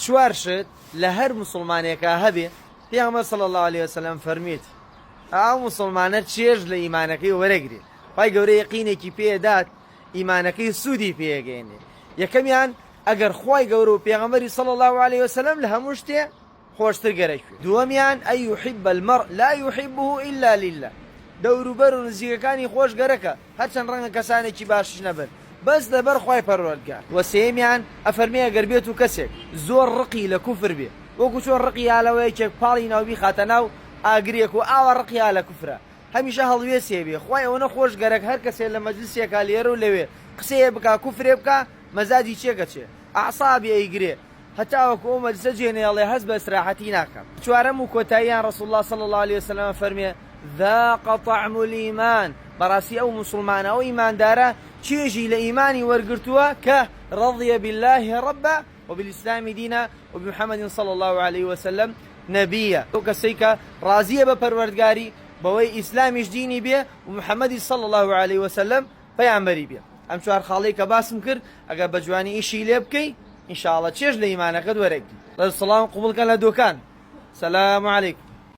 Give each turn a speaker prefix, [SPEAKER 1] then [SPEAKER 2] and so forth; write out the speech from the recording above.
[SPEAKER 1] چوارشت لە هەر مسلمانێکە هەبێ پێغەمبەر صلی الله عليه وسلم فەرمێت ئەو مسلمانە چێژ لە ئیمانەکەی وەرەگرێ خی گەورە یەقینێکی پێدات ئیمانەکەی سوودی پێگەێنێ یەکەمیان ئەگەر خی گەورە و پێغەمبەری صلی الله عليه وسلم لە هەموو شتێ خۆشتر گەرەکوێ دووەمیان ئەی یحب المرء لا يحبه إلا لله دەوروبەر و نزیکەکانی خۆش گەرەکە هەرچەند ڕەنگە کەسانێکی باشش نەبن بەس لەبەر خی پەروەردگار و سێمیان ئەفەرمێ ئەگەر بێت و کەسێک زۆر ڕقی لە کوفر بێ وەکو چۆن ڕقی یالەوەیەکێک پاڵی ناوبی خاتە ناو ئاگرێک و ئاوە ڕقیا لە کوفرە هەمیشە هەڵوێ سێبێ خی ئەوەنە خۆش گەرەک هەر کەسێک لە مەجلسێکا لێرە و لەوێ قسەیە بک کوفرێ بکە مەزادی چێکەچێ ئاعسابی ئەیگرێ هەتا وەکو ئەو مەجلسە جێنێڵێ هەست بە ئیسراحەتی ناکەم چوارەم و کۆتاییان ڕەسوڵ الله صلی الله عليه وسلم فەرمێ ذاق طعم الإيمان بەڕاستی ئەو مسلمانە ئەو ئیماندارە چێژی لە ئیمانی وەرگرتووە کە رضي بالله ربا وبالإسلام دينا وبمحمد صلى الله عليه وسلم نبيا ئەو کەسەی کە ڕازیە بە پەروەردگاری بەوەی ئیسلامیش دینی بێ و محەممەدی صلى الله عليه وسلم پەیامبەری بێ ئەم چوار خاڵەی کە باسم کرد ئەگەر بە جوانی ئیشی لێ بکەی ئینشاءڵڵە چێژ لە ئیمانەکەت وەرەگری لە سڵام قوبڵکە لە دۆکان سەلام عەلەیکم